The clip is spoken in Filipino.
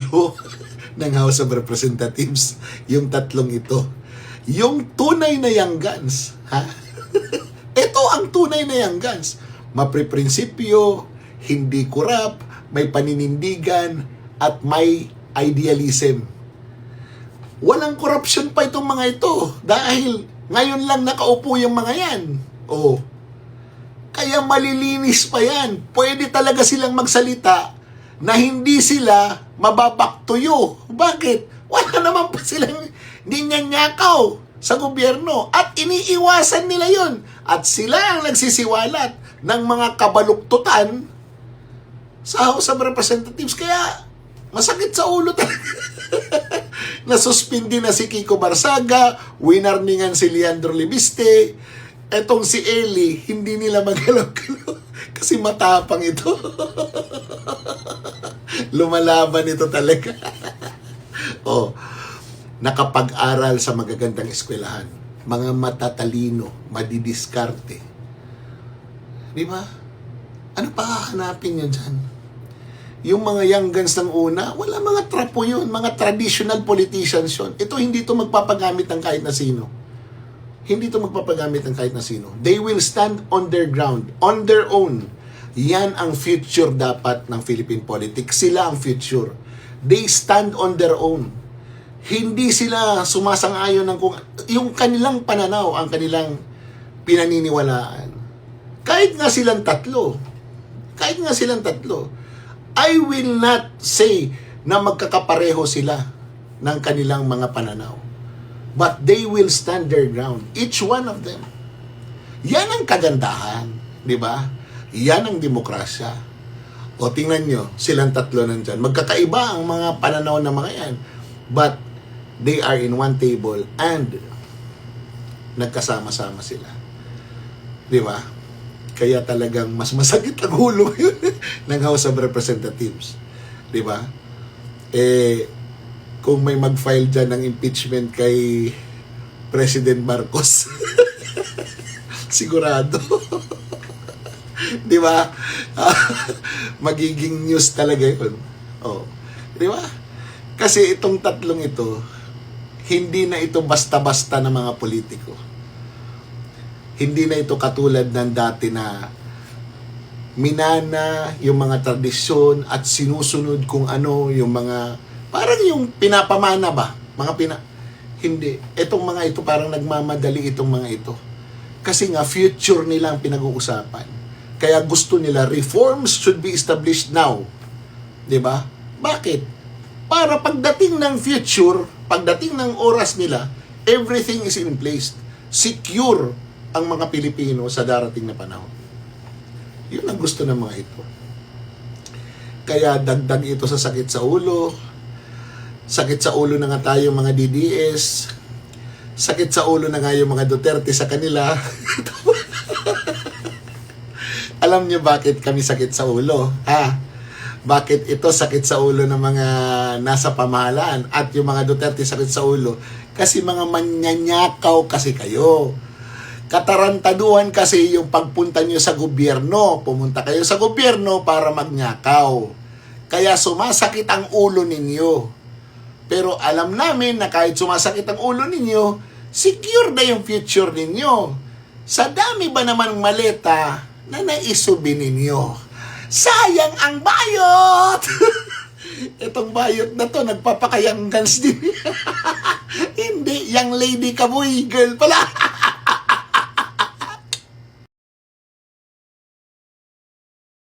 tatlo ng House of Representatives, yung tatlong ito. Yung tunay na young guns, ha? Ito ang tunay na young guns. Mapriprinsipyo, hindi kurap, may paninindigan, at may idealism. Walang corruption pa itong mga ito dahil ngayon lang nakaupo yung mga yan. Oh. Kaya malilinis pa yan. Pwede talaga silang magsalita na hindi sila mababaktuyo. Bakit? Wala naman pa silang ninyanyakaw sa gobyerno. At iniiwasan nila yon. At sila ang nagsisiwalat ng mga kabaluktutan sa House of Representatives. Kaya masakit sa ulo talaga. Nasuspindi na si Kiko Barsaga, winarningan si Leandro Libiste, etong si Eli, hindi nila magalaw-galaw kasi matapang ito. Lumalaban ito talaga. Oh, nakapag-aral sa magagandang eskwelahan, mga matatalino, madidiskarte. Di ba? Ano pa hahanapin nyo dyan? Yung mga young guns ng una, wala, mga trapo yun, mga traditional politicians yun. Ito, hindi ito magpapagamit ng kahit na sino. Hindi ito magpapagamit ng kahit na sino. They will stand on their ground, on their own. Yan ang future dapat ng Philippine politics. Sila ang future. They stand on their own. Hindi sila sumasang-ayon ng yung kanilang pananaw, ang kanilang pinaniniwalaan. Kahit nga silang tatlo, I will not say na magkakapareho sila ng kanilang mga pananaw. But they will stand their ground. Each one of them. Yan ang kagandahan. Di ba? Yan ang demokrasya. O tingnan nyo, silang tatlo nandyan. Magkakaiba ang mga pananaw ng mga yan. But they are in one table and nagkasama-sama sila. Di ba? Kaya talagang mas masakit ang ulo yun ng House of Representatives. Di ba? Kung may mag-file dyan ng impeachment kay President Marcos, sigurado. Di ba? Magiging news talaga yun. Oh. Di ba? Kasi itong tatlong ito, hindi na ito basta-basta ng mga politiko. Hindi na ito katulad ng dati na minana yung mga tradisyon at sinusunod kung ano yung mga, parang yung pinapamana ba? Hindi. Itong mga ito parang nagmamadali itong mga ito. Kasi nga future nila ang pinag-uusapan. Kaya gusto nila reforms should be established now. 'Di ba? Bakit? Para pagdating ng future, pagdating ng oras nila, everything is in place. Secure ang mga Pilipino sa darating na panahon. Yun ang gusto ng mga ito. Kaya dagdag ito sa sakit sa ulo. Sakit sa ulo na nga tayo mga DDS. Sakit sa ulo na nga yung mga Duterte sa kanila. Alam niyo bakit kami sakit sa ulo? Bakit ito sakit sa ulo ng mga nasa pamahalaan at yung mga Duterte sakit sa ulo? Kasi mga manyanyakaw kasi kayo. Katarantaduhan kasi yung pagpunta nyo sa gobyerno. Pumunta kayo sa gobyerno para magnyakaw. Kaya sumasakit ang ulo ninyo. Pero alam namin na kahit sumasakit ang ulo ninyo, secure na yung future ninyo. Sa dami ba naman maleta na naisubi ninyo? Sayang ang bayot! Itong bayot na to, nagpapakayang guns din. Hindi, young lady kaboy girl pala.